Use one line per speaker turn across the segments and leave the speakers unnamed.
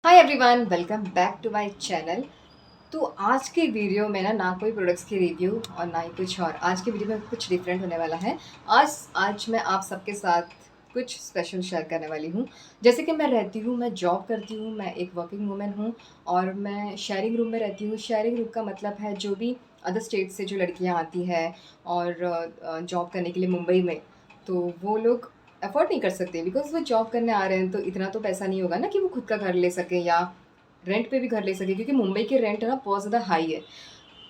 Hi everyone, welcome back to my channel. तो आज के वीडियो में ना कोई प्रोडक्ट्स की रिव्यू और ना ही कुछ और। आज के वीडियो में कुछ डिफरेंट होने वाला है। आज मैं आप सबके साथ कुछ स्पेशल शेयर करने वाली हूँ। जैसे कि मैं रहती हूँ, मैं जॉब करती हूँ, मैं एक वर्किंग वूमेन हूँ और मैं शेयरिंग रूम में रहती हूँ। शेयरिंग रूम का मतलब है जो भी अदर स्टेट से जो लड़कियाँ आती हैं और जॉब करने के लिए मुंबई में, तो वो लोग अफोर्ड नहीं कर सकते बिकॉज़ वो जॉब करने आ रहे हैं। तो इतना तो पैसा नहीं होगा ना कि वो खुद का घर ले सकें या रेंट पे भी घर ले सकें, क्योंकि मुंबई के रेंट है ना बहुत ज़्यादा हाई है।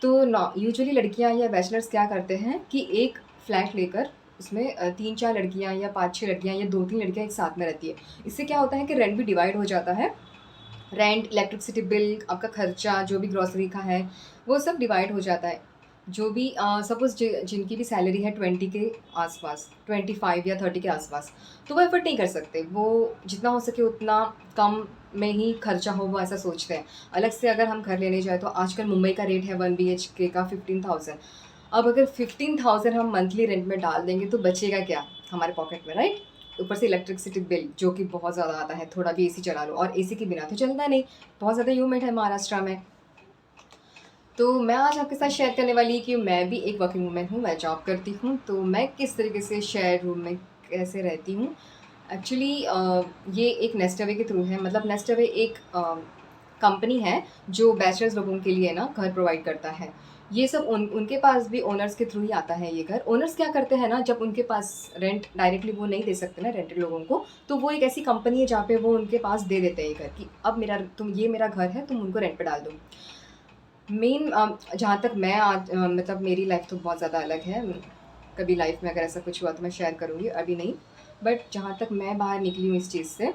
तो ना यूजुअली लड़कियां या बैचलर्स क्या करते हैं कि एक फ्लैट लेकर उसमें 3-4 लड़कियां या 5-6 लड़कियां या 2-3 लड़कियां एक साथ में रहती है। इससे क्या होता है कि रेंट भी डिवाइड हो जाता है। रेंट, इलेक्ट्रिसिटी बिल, आपका खर्चा जो भी ग्रॉसरी का है वो सब डिवाइड हो जाता है। जो भी सपोज़ जिनकी भी सैलरी है 20 के आसपास, 25 या 30 के आसपास, तो वो एफर्ट नहीं कर सकते। वो जितना हो सके उतना कम में ही खर्चा हो, वो ऐसा सोचते हैं। अलग से अगर हम घर लेने जाए तो आजकल मुंबई का रेट है 1 BHK का 15,000। अब अगर 15,000 हम मंथली रेंट में डाल देंगे तो बचेगा क्या हमारे पॉकेट में, राइट? ऊपर से इलेक्ट्रिसिटी बिल जो कि बहुत ज़्यादा आता है। थोड़ा भी एसी चला लो और एसी के बिना तो चलता नहीं, बहुत ज़्यादा ह्यूमिड है महाराष्ट्र में। तो मैं आज आपके साथ शेयर करने वाली कि मैं भी एक वर्किंग वूमेन हूँ, मैं जॉब करती हूँ, तो मैं किस तरीके से शेयर रूम में कैसे रहती हूँ। एक्चुअली ये एक नेस्टअवे के थ्रू है। मतलब नेस्टअवे एक कंपनी है जो बैचलर्स लोगों के लिए ना घर प्रोवाइड करता है। ये सब उनके पास भी ओनर्स के थ्रू ही आता है ये घर। ओनर्स क्या करते हैं ना, जब उनके पास रेंट डायरेक्टली वो नहीं दे सकते ना रेंटेड लोगों को, तो वो एक ऐसी कंपनी है जहाँ पे वो उनके पास दे देते हैं ये घर कि अब ये मेरा घर है, तुम उनको रेंट पे डाल दो। मेन जहाँ तक मैं आज मतलब मेरी लाइफ तो बहुत ज़्यादा अलग है। कभी लाइफ में अगर ऐसा कुछ हुआ तो मैं शेयर करूँगी, अभी नहीं। बट जहाँ तक मैं बाहर निकली हूँ इस चीज़ से,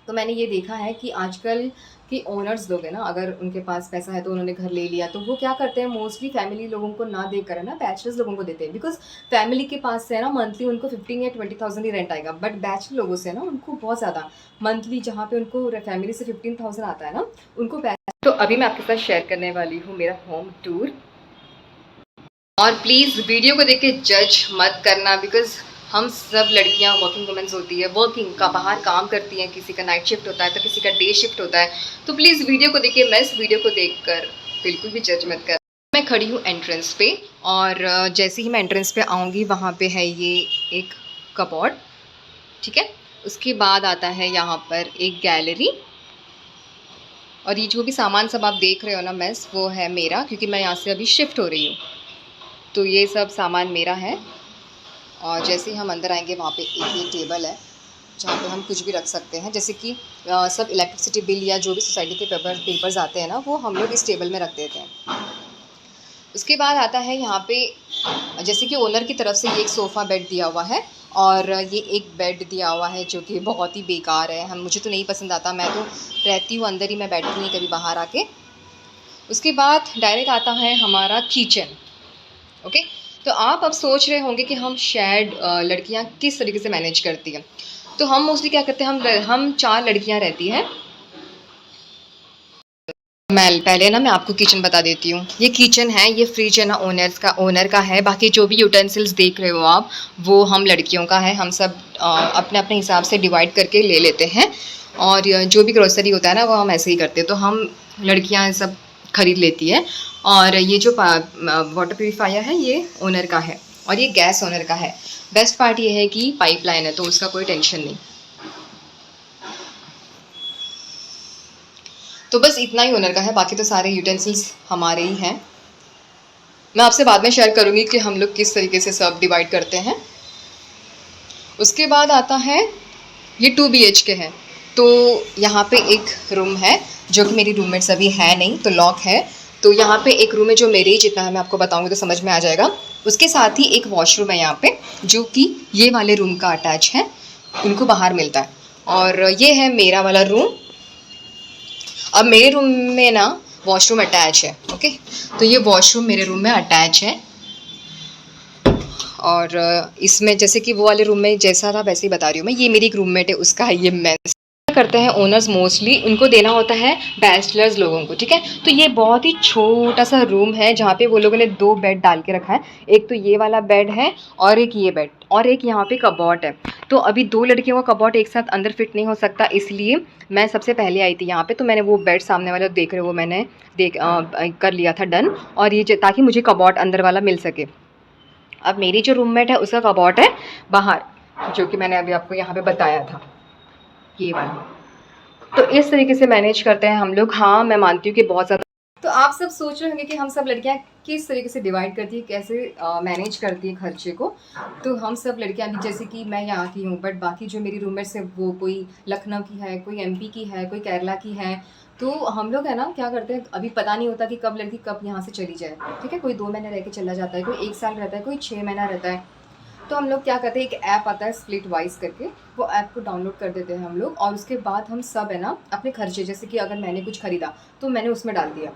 तो मैंने ये देखा है कि आजकल के ओनर्स लोग हैं ना, अगर उनके पास पैसा है तो उन्होंने घर ले लिया, तो वो क्या करते हैं मोस्टली फैमिली लोगों को ना देकर है ना बैचलर्स लोगों को देते हैं। बिकॉज फैमिली के पास से है ना मंथली उनको 15 या 20,000 ही रेंट आएगा, बट बैचलर लोगों से ना उनको बहुत ज़्यादा मंथली, जहाँ पे उनको फैमिली से 15,000 आता है ना, उनको तो अभी मैं आपके साथ शेयर करने वाली हूँ मेरा होम टूर। और प्लीज़ वीडियो को देख के जज मत करना, बिकॉज हम सब लड़कियां वर्किंग वुमेन्स होती है, वर्किंग का बाहर काम करती हैं। किसी का नाइट शिफ्ट होता है तो किसी का डे शिफ्ट होता है। तो प्लीज़ वीडियो को देखिए, मैं इस वीडियो को देखकर बिल्कुल भी जज मत कर। मैं खड़ी हूँ एंट्रेंस पे और जैसे ही मैं एंट्रेंस पे आऊँगी वहाँ पे है ये एक कबॉर्ड, ठीक है। उसके बाद आता है यहाँ पर एक गैलरी, और ये जो भी सामान सब आप देख रहे हो ना मेस, वो है मेरा, क्योंकि मैं यहाँ से अभी शिफ्ट हो रही हूँ। तो ये सब सामान मेरा है। और जैसे ही हम अंदर आएंगे वहाँ पे एक ये टेबल है जहाँ पे हम कुछ भी रख सकते हैं। जैसे कि सब इलेक्ट्रिसिटी बिल या जो भी सोसाइटी के पेपर्स आते हैं ना, वो हम लोग इस टेबल में रख देते हैं। उसके बाद आता है यहाँ पे, जैसे कि ओनर की तरफ से ये एक सोफ़ा बेड दिया हुआ है और ये एक बेड दिया हुआ है जो कि बहुत ही बेकार है। हम मुझे तो नहीं पसंद आता, मैं तो रहती हूँ अंदर ही, मैं बैठती नहीं कभी बाहर आके। उसके बाद डायरेक्ट आता है हमारा किचन। ओके, तो आप अब सोच रहे होंगे कि हम शेयर्ड लड़कियां किस तरीके से मैनेज करती हैं। तो हम मोस्टली क्या करते हैं, हम 4 लड़कियां रहती हैं। मैं आपको किचन बता देती हूँ। ये किचन है, ये फ्रिज है ना ओनर का है। बाकी जो भी यूटेंसिल्स देख रहे हो आप, वो हम लड़कियों का है। हम सब अपने अपने हिसाब से डिवाइड करके ले लेते हैं। और जो भी ग्रोसरी होता है ना, वो हम ऐसे ही करते हैं। तो हम लड़कियां सब खरीद लेती है। और ये जो वाटर प्यूरीफायर है ये ओनर का है, और ये गैस ओनर का है। बेस्ट पार्ट ये है कि पाइपलाइन है तो उसका कोई टेंशन नहीं। तो बस इतना ही ओनर का है, बाकी तो सारे यूटेंसिल्स हमारे ही हैं। मैं आपसे बाद में शेयर करूँगी कि हम लोग किस तरीके से सब डिवाइड करते हैं। उसके बाद आता है ये 2 BHK है। तो यहाँ पे एक रूम है जो कि मेरी रूममेट्स अभी है नहीं, तो लॉक है। तो यहाँ पे एक रूम है जो मेरे ही जितना है, मैं आपको बताऊँगी तो समझ में आ जाएगा। उसके साथ ही एक वॉशरूम है यहाँ पे जो कि ये वाले रूम का अटैच है, उनको बाहर मिलता है। और ये है मेरा वाला रूम। अब मेरे रूम में ना वॉशरूम अटैच है, ओके। तो ये वॉशरूम मेरे रूम में अटैच है। और इसमें जैसे कि वो वाले रूम में जैसा था वैसे ही बता रही हूँ मैं। ये मेरी एक रूममेट है, उसका है ये मेंस। करते हैं ओनर्स मोस्टली उनको देना होता है बैचलर्स लोगों को, ठीक है। तो ये बहुत ही छोटा सा रूम है जहाँ पे वो लोगों ने 2 बेड डाल के रखा है। एक तो ये वाला बेड है और एक ये बेड और एक यहाँ पे कबॉट है। तो अभी 2 लड़कियों का कबॉट एक साथ अंदर फिट नहीं हो सकता, इसलिए मैं सबसे पहले आई थी यहाँ पे। तो मैंने वो बेड सामने वाला देख रहे हो, मैंने कर लिया था डन। और ये ताकि मुझे कबॉट अंदर वाला मिल सके। अब मेरी जो रूममेट है उसका कबॉट है बाहर, जो कि मैंने अभी आपको यहाँ पे बताया था, ये वाला। तो इस तरीके से मैनेज करते हैं हम लोग। हाँ, मैं मानती हूँ कि बहुत ज़्यादा। तो आप सब सोच रहे होंगे कि हम सब लड़कियाँ किस तरीके से डिवाइड करती है, कैसे मैनेज करती है खर्चे को। तो हम सब लड़कियाँ भी, जैसे कि मैं यहाँ की हूँ, बट बाकी जो मेरी रूममेट्स है वो कोई लखनऊ की है, कोई एमपी की है, कोई केरला की है। तो हम लोग है ना क्या करते हैं, अभी पता नहीं होता कि कब लड़की कब यहाँ से चली जाए, ठीक है। कोई 2 महीने रह के चला जाता है, कोई 1 साल रहता है, कोई 6 महीना रहता है। तो हम लोग क्या करते हैं, एक ऐप आता है स्प्लिट वाइज करके, वो ऐप को डाउनलोड कर देते हैं हम लोग। और उसके बाद हम सब है ना अपने खर्चे, जैसे कि अगर मैंने कुछ खरीदा तो मैंने उसमें डाल दिया,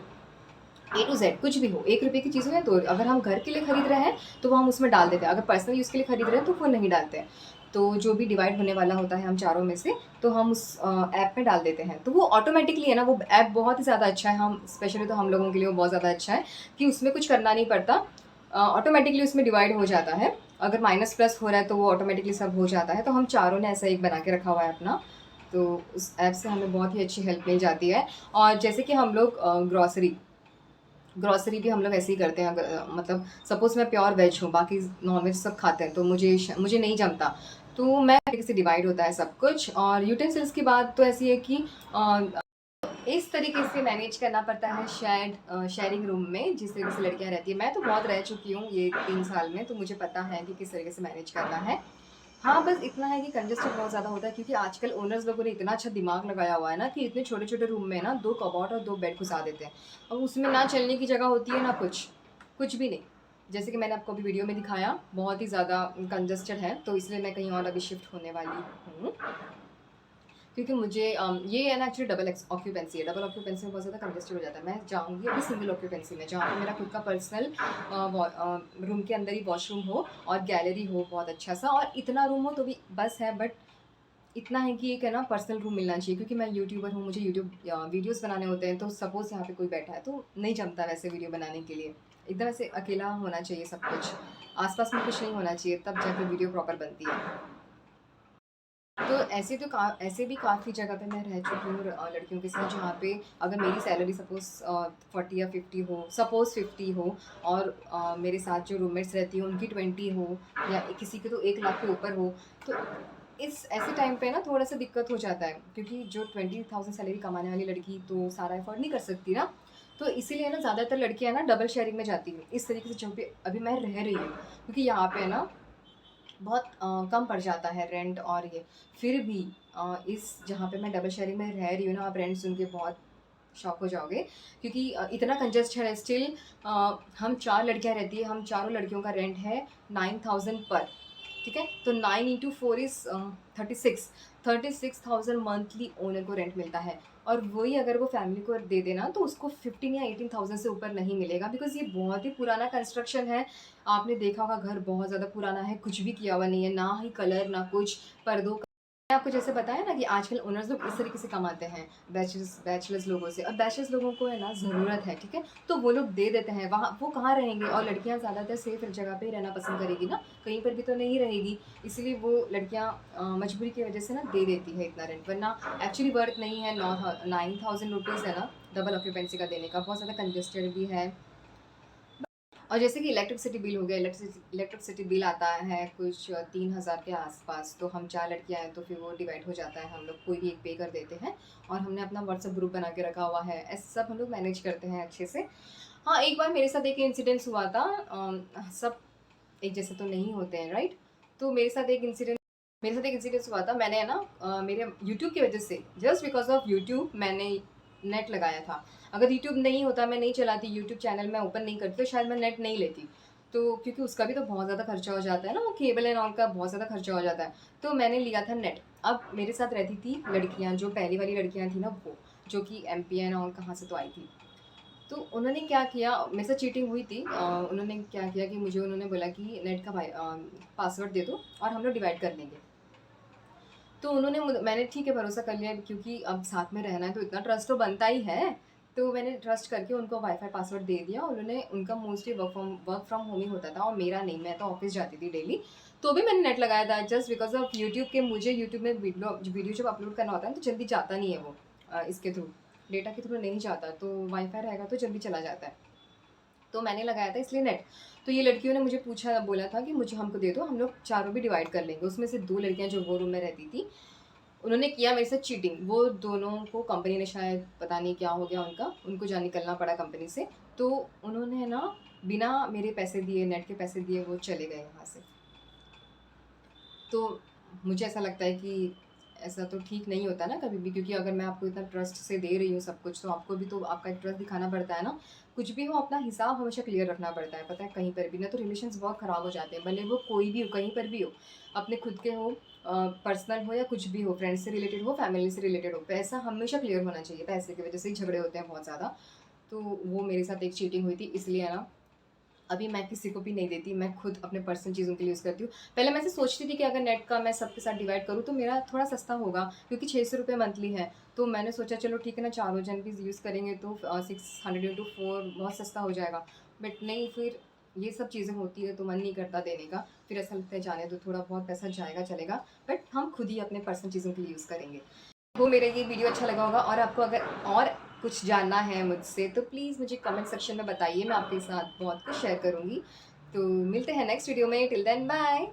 ए टू जेड कुछ भी हो, 1 रुपये की चीज़ हो। तो अगर हम घर के लिए खरीद रहे हैं तो वो हम उसमें डाल देते हैं, अगर पर्सनल यूज़ के लिए खरीद रहे हैं तो वो नहीं डालते हैं। तो जो भी डिवाइड होने वाला होता है हम चारों में से, तो हम उस ऐप में डाल देते हैं। तो वो ऑटोमेटिकली है ना, वो ऐप बहुत ही ज़्यादा अच्छा है। हम स्पेशली तो हम लोगों के लिए वो बहुत ज़्यादा अच्छा है कि उसमें कुछ करना नहीं पड़ता, ऑटोमेटिकली उसमें डिवाइड हो जाता है। अगर माइनस प्लस हो रहा है तो वो ऑटोमेटिकली सब हो जाता है। तो हम चारों ने ऐसा एक बना के रखा हुआ है अपना। तो उस ऐप से हमें बहुत ही अच्छी हेल्प मिल जाती है। और जैसे कि हम लोग ग्रॉसरी भी हम लोग ऐसे ही करते हैं। अगर मतलब सपोज़ मैं प्योर वेज हूँ, बाकी नॉन वेज सब खाते हैं, तो मुझे नहीं जमता, तो मैं तरीके से डिवाइड होता है सब कुछ। और यूटेंसिल्स की बात तो ऐसी है कि इस तरीके से मैनेज करना पड़ता है शेयरिंग रूम में, जिस तरीके से लड़कियां रहती है। मैं तो बहुत रह चुकी हूँ ये 3 साल में, तो मुझे पता है कि किस तरीके से मैनेज करना है। हाँ, बस इतना है कि कंजस्टेड बहुत ज़्यादा होता है, क्योंकि आजकल ओनर्स लोगों ने इतना अच्छा दिमाग लगाया हुआ है ना, कि इतने छोटे-छोटे रूम में ना 2 कबॉट और 2 बेड घुसा देते हैं। और उसमें ना चलने की जगह होती है ना कुछ भी नहीं। जैसे कि मैंने आपको अभी वीडियो में दिखाया, बहुत ही ज़्यादा कंजस्टेड है, तो इसलिए मैं कहीं और अभी शिफ्ट होने वाली हूँ। क्योंकि मुझे ये है ना, एक्चुअली डबल ऑक्यूपेंसी है। डबल ऑक्यूपेंसी में बहुत ज़्यादा कंजस्टेड हो जाता है। मैं जाऊँगी अभी सिंगल ऑक्यूपेंसी में, जहाँ पे मेरा खुद का पर्सनल रूम के अंदर ही वॉशरूम हो और गैलरी हो बहुत अच्छा सा, और इतना रूम हो तो भी बस है। बट इतना है कि एक है ना पर्सनल रूम मिलना चाहिए, क्योंकि मैं यूट्यूबर हूँ, मुझे यूट्यूब वीडियोस बनाने होते हैं। तो सपोज़ यहाँ पे कोई बैठा है तो नहीं जमता वैसे वीडियो बनाने के लिए। एकदम ऐसे अकेला होना चाहिए सब कुछ, आसपास में कुछ नहीं होना चाहिए, तब जाके वीडियो प्रॉपर बनती है। तो ऐसे तो ऐसे भी काफ़ी जगह पे मैं रह चुकी हूँ लड़कियों के साथ, जहाँ पे अगर मेरी सैलरी सपोज़ 40 या 50 हो, सपोज़ 50 हो, और मेरे साथ जो रूममेट्स रहती हैं उनकी 20 हो, या किसी की तो 1 लाख के ऊपर हो। तो इस ऐसे टाइम पे ना थोड़ा सा दिक्कत हो जाता है, क्योंकि जो 20,000 सैलरी कमाने वाली लड़की तो सारा एफर्ट नहीं कर सकती ना। तो इसीलिए ना ज़्यादातर लड़कियाँ ना डबल शेयरिंग में जाती हैं, इस तरीके से जहाँ पे अभी मैं रह रही हूँ। क्योंकि यहाँ पे ना बहुत कम पड़ जाता है रेंट और ये। फिर भी इस जहाँ पे मैं डबल शेयरिंग में रह रही हूँ ना, आप रेंट सुन के बहुत शॉक हो जाओगे, क्योंकि इतना कंजस्ट है स्टिल। हम 4 लड़कियाँ रहती है, हम चारों लड़कियों का रेंट है 9,000 पर, ठीक है। तो 9 इंटू 4 इज़ 36,000 मंथली ओनर को रेंट मिलता है। और वही अगर वो फैमिली को दे देना तो उसको 15 या 18,000 से ऊपर नहीं मिलेगा, बिकॉज़ ये बहुत ही पुराना कंस्ट्रक्शन है। आपने देखा होगा घर बहुत ज़्यादा पुराना है, कुछ भी किया हुआ नहीं है, ना ही कलर ना कुछ, पर्दों का। मैंने आपको जैसे बताया ना कि आजकल ओनर्स लोग इस तरीके से कमाते हैं बैचलर्स लोगों से, और बैचलर्स लोगों को है ना ज़रूरत है, ठीक है। तो वो लोग दे देते हैं, वहाँ वो कहाँ रहेंगे। और लड़कियाँ ज़्यादातर सेफ जगह पे ही रहना पसंद करेगी ना, कहीं पर भी तो नहीं रहेगी। इसलिए वो लड़कियाँ मजबूरी की वजह से ना दे देती है इतना रेंट, वरना एक्चुअली वर्थ नहीं है। 9,000 रुपीज़ है ना डबल ऑक्यूपेंसी का देने का, बहुत ज़्यादा कंजस्टेड भी है। और जैसे कि इलेक्ट्रिसिटी बिल हो गया, इलेक्ट्रिसिटी बिल आता है कुछ 3,000 के आसपास। तो हम 4 लड़कियां हैं, तो फिर वो डिवाइड हो जाता है, हम लोग कोई भी एक पे कर देते हैं। और हमने अपना व्हाट्सएप ग्रुप बना के रखा हुआ है, ऐसे सब हम लोग मैनेज करते हैं अच्छे से। हाँ, एक बार मेरे साथ एक इंसिडेंस हुआ था। सब एक जैसे तो नहीं होते हैं, राइट। तो मेरे साथ एक इंसिडेंस हुआ था। मैंने है ना मेरे यूट्यूब की वजह से, जस्ट बिकॉज ऑफ यूट्यूब मैंने नेट लगाया था। अगर यूट्यूब नहीं होता, मैं नहीं चलाती यूट्यूब चैनल, मैं ओपन नहीं करती, तो शायद मैं नेट नहीं लेती। तो क्योंकि उसका भी तो बहुत ज़्यादा खर्चा हो जाता है ना, वो केबल एंड ऑल का बहुत ज़्यादा खर्चा हो जाता है। तो मैंने लिया था नेट। अब मेरे साथ रहती थी लड़कियाँ, जो पहली वाली लड़कियाँ थी ना, वो जो कि MP एंड ऑल कहाँ से तो आई थी। तो उन्होंने क्या किया, मेरे साथ चीटिंग हुई थी। उन्होंने क्या किया कि उन्होंने बोला कि नेट का पासवर्ड दे दो और हम लोग डिवाइड कर लेंगे। तो मैंने ठीक है भरोसा कर लिया, क्योंकि अब साथ में रहना है तो इतना ट्रस्ट तो बनता ही है। तो मैंने ट्रस्ट करके उनको वाईफ़ाई पासवर्ड दे दिया। उन्होंने उनका मोस्टली वर्क फ्रॉम होम ही होता था और मेरा नहीं, मैं तो ऑफ़िस जाती थी डेली। तो भी मैंने नेट लगाया था जस्ट बिकॉज़ ऑफ यूट्यूब के। मुझे यूट्यूब में वीडियो जब अपलोड करना होता है तो जल्दी जाता नहीं है वो इसके थ्रू, डेटा के थ्रू नहीं जाता, तो वाईफ़ाई रहेगा तो जल्दी चला जाता है। तो मैंने लगाया था इसलिए नेट। तो ये लड़कियों ने मुझे बोला था कि मुझे हमको दे दो, हम लोग चारों भी डिवाइड कर लेंगे। उसमें से 2 लड़कियाँ जो वो रूम में रहती थी, उन्होंने किया मेरे साथ चीटिंग। वो दोनों को कंपनी ने शायद पता नहीं क्या हो गया उनको जा निकलना पड़ा कंपनी से। तो उन्होंने ना बिना मेरे पैसे दिए, नेट के पैसे दिए वो चले गए यहाँ से। तो मुझे ऐसा लगता है कि ऐसा तो ठीक नहीं होता ना कभी भी, क्योंकि अगर मैं आपको इतना ट्रस्ट से दे रही हूँ सब कुछ, तो आपको भी तो आपका ट्रस्ट दिखाना पड़ता है ना। कुछ भी हो अपना हिसाब हमेशा क्लियर रखना पड़ता है, पता है, कहीं पर भी ना तो रिलेशंस बहुत ख़राब हो जाते हैं, भले वो कोई भी हो, कहीं पर भी हो, अपने खुद के हो, पर्सनल हो या कुछ भी हो, फ्रेंड्स से रिलेटेड हो, फैमिली से रिलेटेड हो, पैसा हमेशा क्लियर होना चाहिए। पैसे की वजह से ही झगड़े होते हैं बहुत ज़्यादा। तो वो मेरे साथ एक चीटिंग हुई थी, इसलिए है ना अभी मैं किसी को भी नहीं देती, मैं खुद अपने पर्सनल चीज़ों के लिए यूज़ करती हूँ। पहले मैं ऐसे सोचती थी कि अगर नेट का मैं सबके साथ डिवाइड करूँ तो मेरा थोड़ा सस्ता होगा, क्योंकि 600 रुपये मंथली है। तो मैंने सोचा चलो ठीक है ना, चारों जन भी यूज़ करेंगे तो 600 इंटू 4 बहुत सस्ता हो जाएगा। बट नहीं, फिर ये सब चीज़ें होती है तो मन नहीं करता देने का। फिर ऐसा लगता है जाने दो, थोड़ा बहुत पैसा जाएगा चलेगा, बट हम खुद ही अपने पर्सनल चीज़ों के लिए यूज़ करेंगे। वो मेरा ये वीडियो अच्छा लगा होगा, और आपको अगर और कुछ जानना है मुझसे तो प्लीज़ मुझे कमेंट सेक्शन में बताइए, मैं आपके साथ बहुत कुछ शेयर करूँगी। तो मिलते हैं नेक्स्ट वीडियो में, टिल देन बाय।